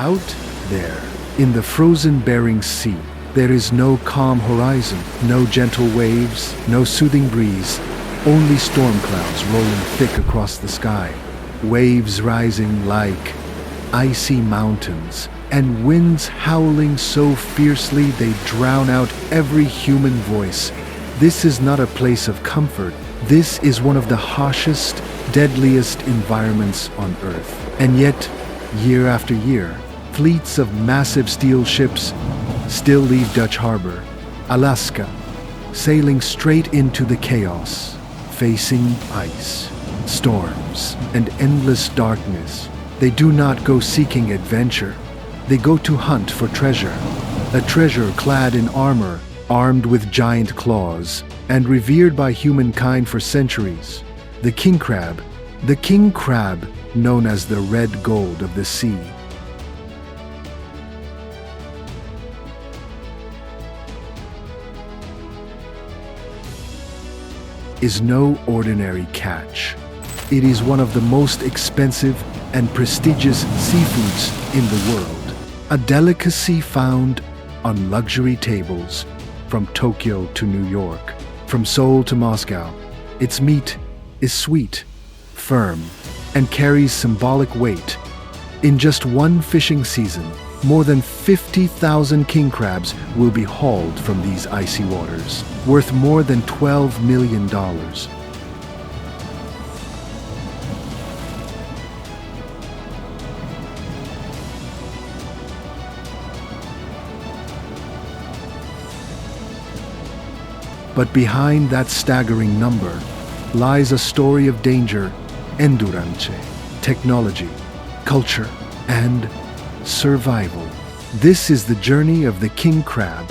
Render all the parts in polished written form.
Out there, in the frozen Bering Sea, there is no calm horizon, no gentle waves, no soothing breeze, only storm clouds rolling thick across the sky, waves rising like icy mountains, and winds howling so fiercely they drown out every human voice. This is not a place of comfort. This is one of the harshest, deadliest environments on Earth. And yet, year after year, fleets of massive steel ships still leave Dutch Harbor, Alaska, sailing straight into the chaos, facing ice, storms, and endless darkness. They do not go seeking adventure. They go to hunt for treasure. A treasure clad in armor, armed with giant claws, and revered by humankind for centuries. The king crab known as the red gold of the sea. Is no ordinary catch. It is one of the most expensive and prestigious seafoods in the world. A delicacy found on luxury tables from Tokyo to New York, from Seoul to Moscow. Its meat is sweet, firm, and carries symbolic weight. In just one fishing season, more than 50,000 king crabs will be hauled from these icy waters, worth more than $12 million. But behind that staggering number lies a story of danger, endurance, technology, culture, and survival. This is the journey of the king crab,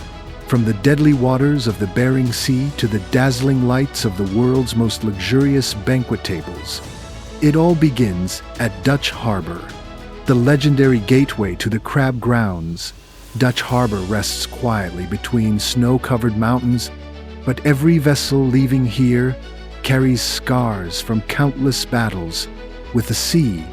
from the deadly waters of the Bering Sea to the dazzling lights of the world's most luxurious banquet tables. It all begins at Dutch Harbor, the legendary gateway to the crab grounds. Dutch Harbor rests quietly between snow-covered mountains, but every vessel leaving here carries scars from countless battles with the sea.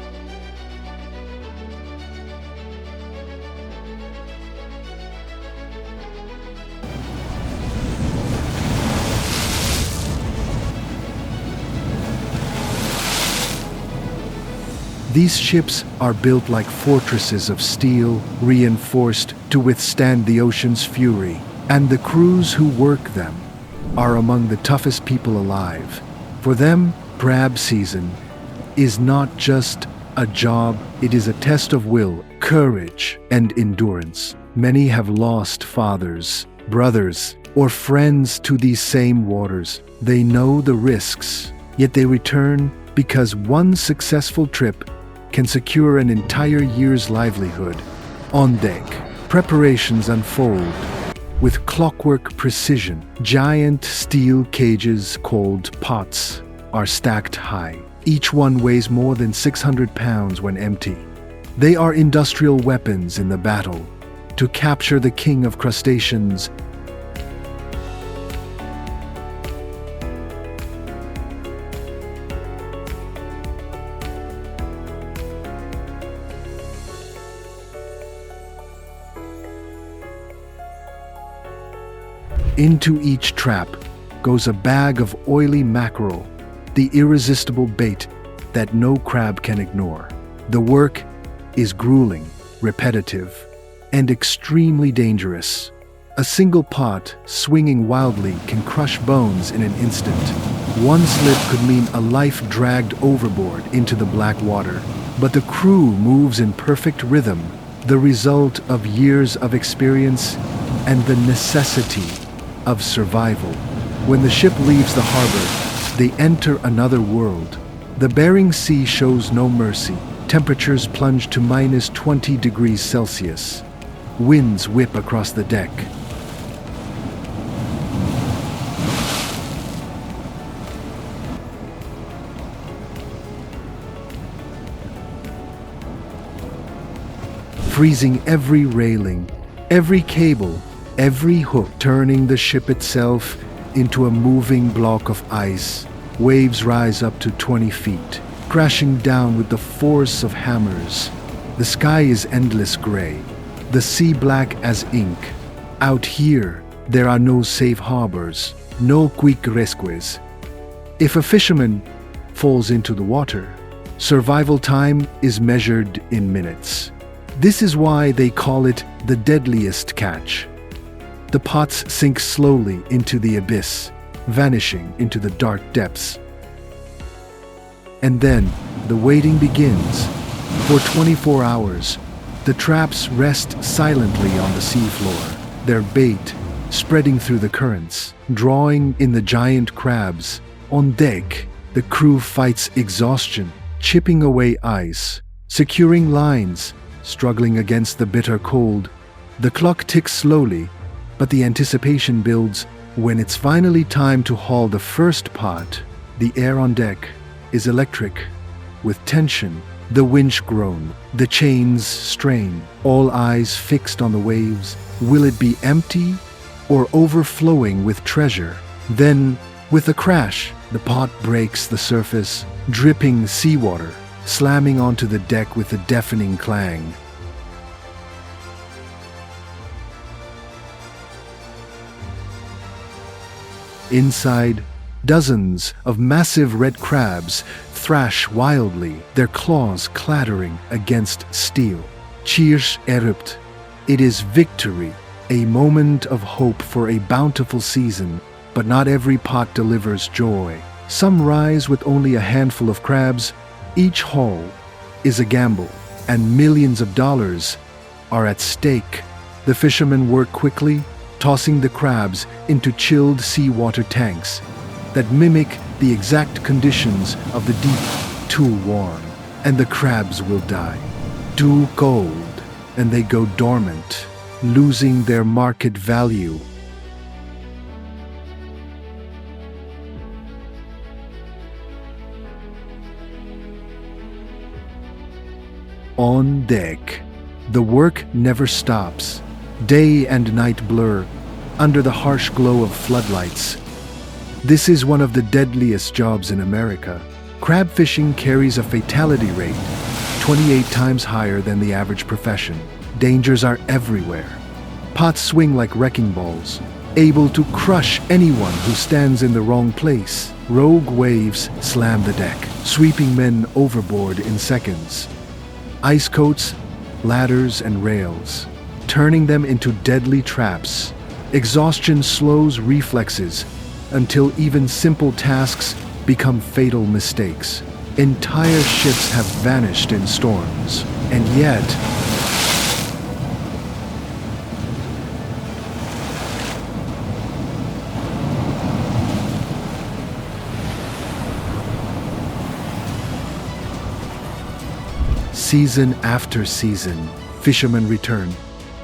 These ships are built like fortresses of steel, reinforced to withstand the ocean's fury, and the crews who work them are among the toughest people alive. For them, crab season is not just a job, it is a test of will, courage, and endurance. Many have lost fathers, brothers, or friends to these same waters. They know the risks, yet they return because one successful trip can secure an entire year's livelihood. On deck, preparations unfold with clockwork precision. Giant steel cages called pots are stacked high. Each one weighs more than 600 pounds when empty. They are industrial weapons in the battle to capture the king of crustaceans. Into each trap goes a bag of oily mackerel, the irresistible bait that no crab can ignore. The work is grueling, repetitive, and extremely dangerous. A single pot swinging wildly can crush bones in an instant. One slip could mean a life dragged overboard into the black water. But the crew moves in perfect rhythm, the result of years of experience and the necessity of survival. When the ship leaves the harbor, they enter another world. The Bering Sea shows no mercy. Temperatures plunge to minus 20 degrees Celsius. Winds whip across the deck. Freezing every railing, every cable, every hook, turning the ship itself into a moving block of ice. Waves rise up to 20 feet, crashing down with the force of hammers. The sky is endless gray, the sea black as ink. Out here, there are no safe harbors, no quick rescues. If a fisherman falls into the water, survival time is measured in minutes. This is why they call it the deadliest catch. The pots sink slowly into the abyss, vanishing into the dark depths. And then the waiting begins. For 24 hours, the traps rest silently on the seafloor, their bait spreading through the currents, drawing in the giant crabs. On deck, the crew fights exhaustion, chipping away ice, securing lines, struggling against the bitter cold. The clock ticks slowly, but the anticipation builds. When it's finally time to haul the first pot, the air on deck is electric. With tension, the winch groan, the chains strain, all eyes fixed on the waves. Will it be empty or overflowing with treasure? Then, with a crash, the pot breaks the surface, dripping seawater, slamming onto the deck with a deafening clang. Inside, dozens of massive red crabs thrash wildly, their claws clattering against steel. Cheers erupt. It is victory, a moment of hope for a bountiful season, but not every pot delivers joy. Some rise with only a handful of crabs. Each haul is a gamble, and millions of dollars are at stake. The fishermen work quickly, tossing the crabs into chilled seawater tanks that mimic the exact conditions of the deep, too warm. And the crabs will die, too cold, and they go dormant, losing their market value. On deck, the work never stops. Day and night blur under the harsh glow of floodlights. This is one of the deadliest jobs in America. Crab fishing carries a fatality rate 28 times higher than the average profession. Dangers are everywhere. Pots swing like wrecking balls, able to crush anyone who stands in the wrong place. Rogue waves slam the deck, sweeping men overboard in seconds. Ice coats, ladders, and rails, turning them into deadly traps. Exhaustion slows reflexes until even simple tasks become fatal mistakes. Entire ships have vanished in storms, and yet season after season, fishermen return,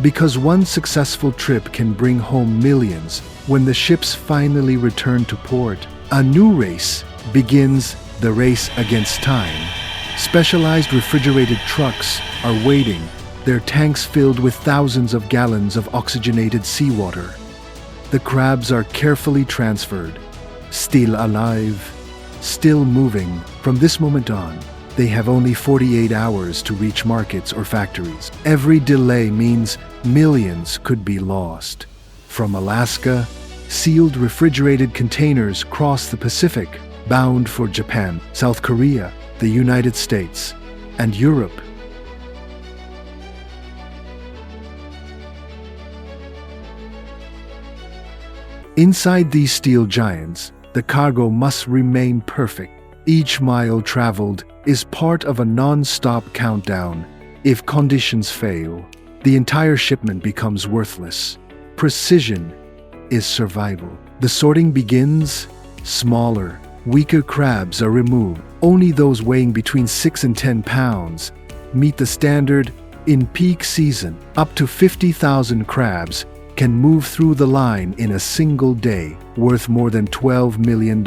because one successful trip can bring home millions. When the ships finally return to port, a new race begins, the race against time. Specialized refrigerated trucks are waiting, their tanks filled with thousands of gallons of oxygenated seawater. The crabs are carefully transferred, still alive, still moving. From this moment on, they have only 48 hours to reach markets or factories. Every delay means millions could be lost. From Alaska, sealed refrigerated containers cross the Pacific, bound for Japan, South Korea, the United States, and Europe. Inside these steel giants, the cargo must remain perfect. Each mile traveled is part of a non-stop countdown. If conditions fail, the entire shipment becomes worthless. Precision is survival. The sorting begins. Smaller, weaker crabs are removed. Only those weighing between 6 and 10 pounds meet the standard. In peak season, up to 50,000 crabs can move through the line in a single day, worth more than $12 million.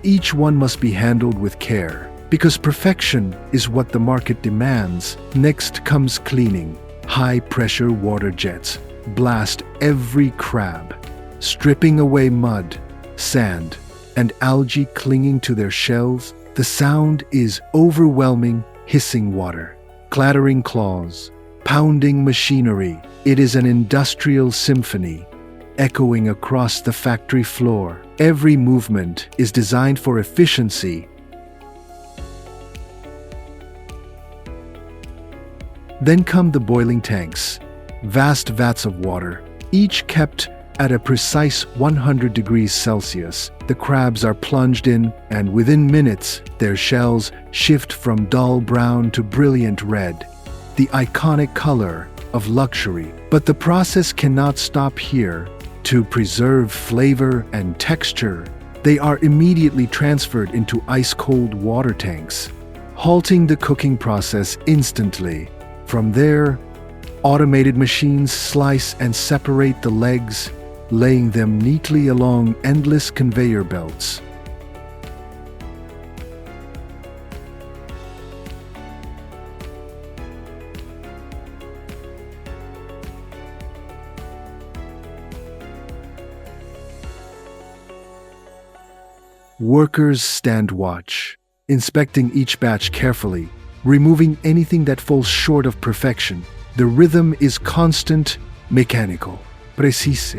Each one must be handled with care, because perfection is what the market demands. Next comes cleaning. High-pressure water jets blast every crab, stripping away mud, sand, and algae clinging to their shells. The sound is overwhelming, hissing water, clattering claws, pounding machinery. It is an industrial symphony, echoing across the factory floor. Every movement is designed for efficiency. Then come the boiling tanks, vast vats of water, each kept at a precise 100 degrees Celsius. The crabs are plunged in, and within minutes, their shells shift from dull brown to brilliant red, the iconic color of luxury. But the process cannot stop here. To preserve flavor and texture, they are immediately transferred into ice-cold water tanks, halting the cooking process instantly. From there, automated machines slice and separate the legs, laying them neatly along endless conveyor belts. Workers stand watch, inspecting each batch carefully, removing anything that falls short of perfection. The rhythm is constant, mechanical, precise.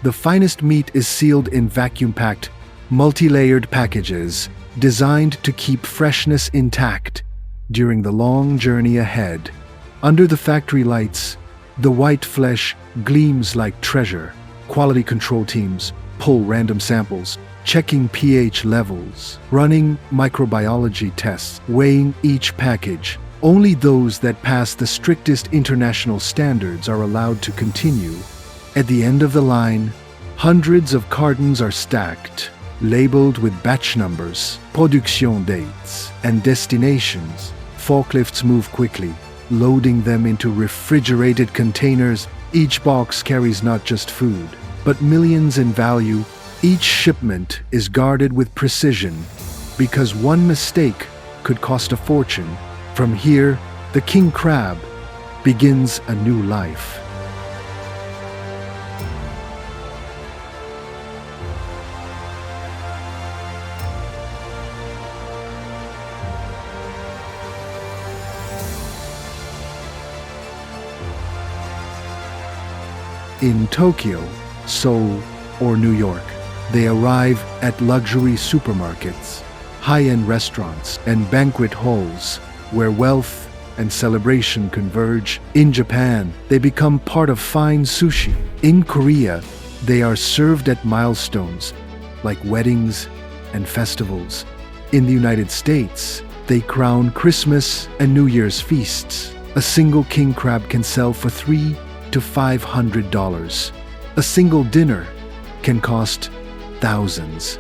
The finest meat is sealed in vacuum-packed, multi-layered packages designed to keep freshness intact during the long journey ahead. Under the factory lights, the white flesh gleams like treasure. Quality control teams pull random samples, checking pH levels, running microbiology tests, weighing each package. Only those that pass the strictest international standards are allowed to continue. At the end of the line, hundreds of cartons are stacked, labeled with batch numbers, production dates, and destinations. Forklifts move quickly, loading them into refrigerated containers. Each box carries not just food, but millions in value. Each shipment is guarded with precision, because one mistake could cost a fortune. From here, the king crab begins a new life. In Tokyo, Seoul, or New York, they arrive at luxury supermarkets, high-end restaurants, and banquet halls where wealth and celebration converge. In Japan, they become part of fine sushi. In Korea, they are served at milestones like weddings and festivals. In the United States, they crown Christmas and New Year's feasts. A single king crab can sell for $300 to $500. A single dinner can cost thousands.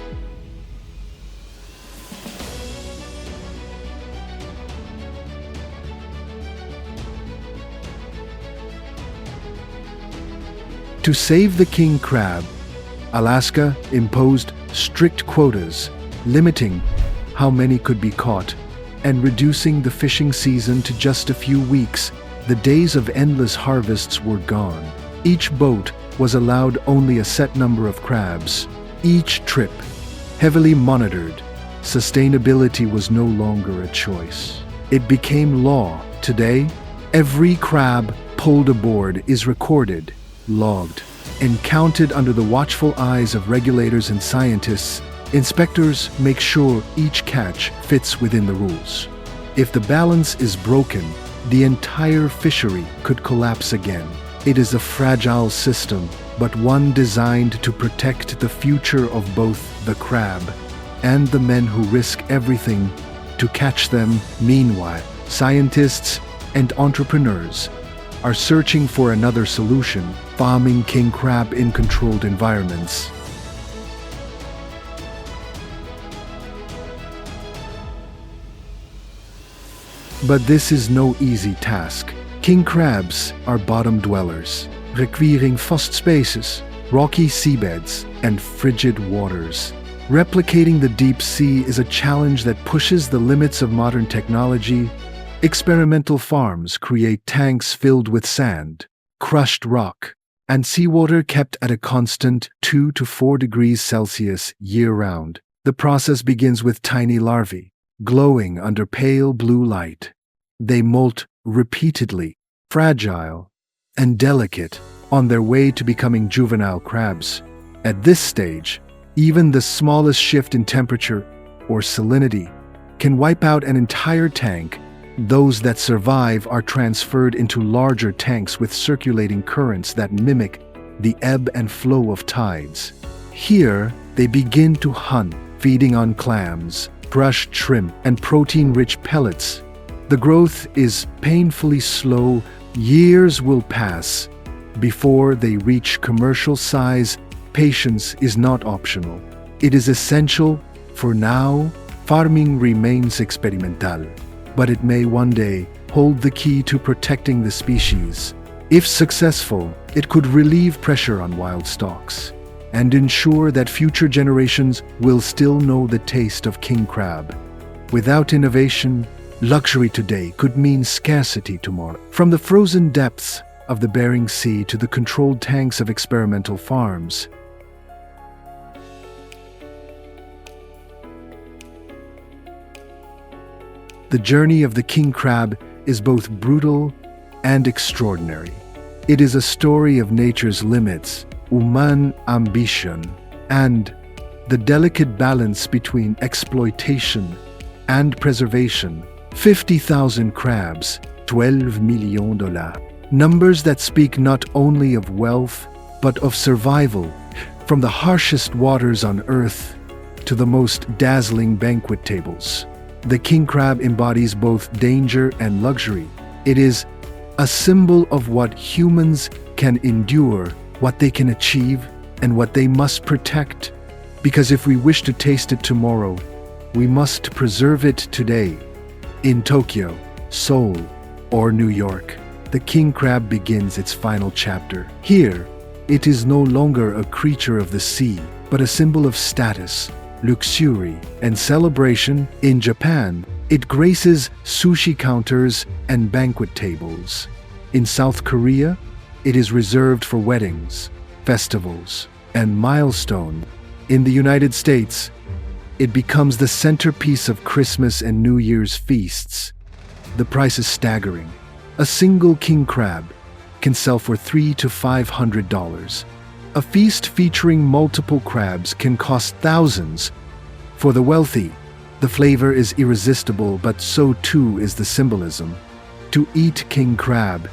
To save the king crab, Alaska imposed strict quotas, limiting how many could be caught and reducing the fishing season to just a few weeks. The days of endless harvests were gone. Each boat was allowed only a set number of crabs. Each trip heavily monitored. Sustainability was no longer a choice. It became law. Today, every crab pulled aboard is recorded, logged, and counted under the watchful eyes of regulators and scientists. Inspectors make sure each catch fits within the rules. If the balance is broken, the entire fishery could collapse again. It is a fragile system, but one designed to protect the future of both the crab and the men who risk everything to catch them. Meanwhile, scientists and entrepreneurs are searching for another solution: farming king crab in controlled environments. But this is no easy task. King crabs are bottom dwellers, requiring vast spaces, rocky seabeds, and frigid waters. Replicating the deep sea is a challenge that pushes the limits of modern technology. Experimental farms create tanks filled with sand, crushed rock, and seawater kept at a constant 2 to 4 degrees Celsius year-round. The process begins with tiny larvae, glowing under pale blue light. They molt repeatedly, fragile and delicate, on their way to becoming juvenile crabs. At this stage, even the smallest shift in temperature or salinity can wipe out an entire tank. Those that survive are transferred into larger tanks with circulating currents that mimic the ebb and flow of tides. Here, they begin to hunt, feeding on clams, crushed shrimp, and protein-rich pellets. The growth is painfully slow. Years will pass before they reach commercial size. Patience is not optional. It is essential. For now, farming remains experimental, but it may one day hold the key to protecting the species. If successful, it could relieve pressure on wild stocks and ensure that future generations will still know the taste of king crab. Without innovation, luxury today could mean scarcity tomorrow. From the frozen depths of the Bering Sea to the controlled tanks of experimental farms, the journey of the king crab is both brutal and extraordinary. It is a story of nature's limits, human ambition, and the delicate balance between exploitation and preservation. 50,000 crabs, $12 million. Numbers that speak not only of wealth, but of survival, from the harshest waters on Earth to the most dazzling banquet tables. The king crab embodies both danger and luxury. It is a symbol of what humans can endure, what they can achieve, and what they must protect. Because if we wish to taste it tomorrow, we must preserve it today. In Tokyo, Seoul, or New York, the king crab begins its final chapter. Here, it is no longer a creature of the sea, but a symbol of status, luxury, and celebration. In Japan, it graces sushi counters and banquet tables. In South Korea, it is reserved for weddings, festivals, and milestones. In the United States, it becomes the centerpiece of Christmas and New Year's feasts. The price is staggering. A single king crab can sell for $300 to $500. A feast featuring multiple crabs can cost thousands. For the wealthy, the flavor is irresistible, but so too is the symbolism. To eat king crab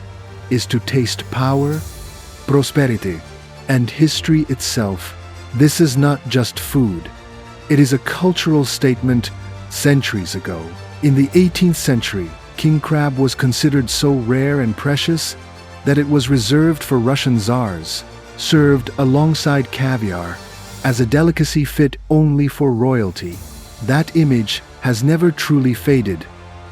is to taste power, prosperity, and history itself. This is not just food. It is a cultural statement. Centuries ago, in the 18th century, king crab was considered so rare and precious that it was reserved for Russian czars, served alongside caviar, as a delicacy fit only for royalty. That image has never truly faded.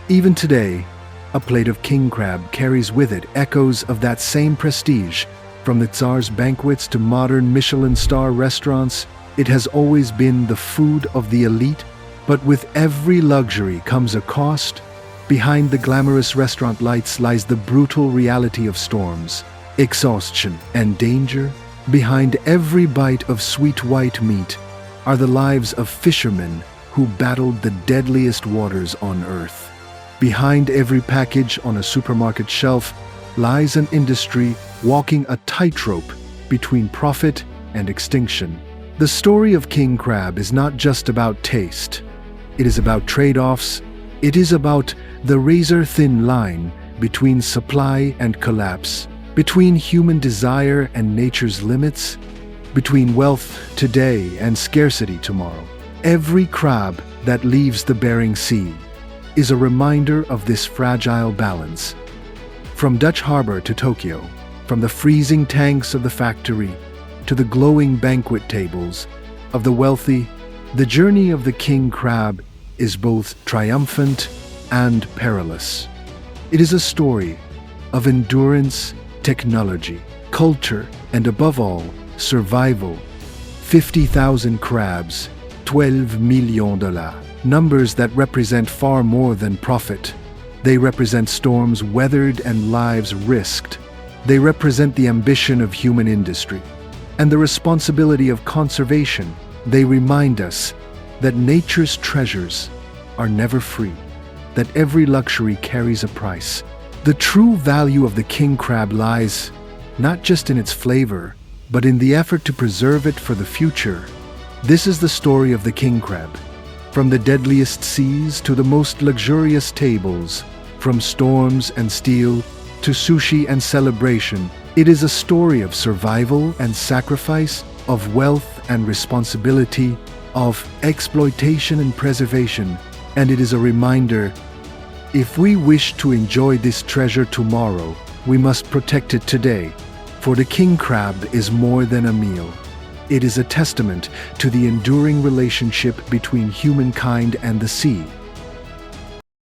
Even today, a plate of king crab carries with it echoes of that same prestige. From the Tsar's banquets to modern Michelin star restaurants, it has always been the food of the elite. But with every luxury comes a cost. Behind the glamorous restaurant lights lies the brutal reality of storms, exhaustion, and danger. Behind every bite of sweet white meat are the lives of fishermen who battled the deadliest waters on Earth. Behind every package on a supermarket shelf lies an industry walking a tightrope between profit and extinction. The story of king crab is not just about taste. It is about trade-offs. It is about the razor-thin line between supply and collapse, between human desire and nature's limits, between wealth today and scarcity tomorrow. Every crab that leaves the Bering Sea is a reminder of this fragile balance. From Dutch Harbor to Tokyo, from the freezing tanks of the factory to the glowing banquet tables of the wealthy, the journey of the king crab is both triumphant and perilous. It is a story of endurance, technology, culture, and above all, survival. 50,000 crabs, $12 million. Numbers that represent far more than profit. They represent storms weathered and lives risked. They represent the ambition of human industry and the responsibility of conservation. They remind us that nature's treasures are never free, that every luxury carries a price. The true value of the king crab lies not just in its flavor, but in the effort to preserve it for the future. This is the story of the king crab. From the deadliest seas to the most luxurious tables, from storms and steel to sushi and celebration, it is a story of survival and sacrifice, of wealth and responsibility, of exploitation and preservation, and it is a reminder: if we wish to enjoy this treasure tomorrow, we must protect it today. For the king crab is more than a meal. It is a testament to the enduring relationship between humankind and the sea.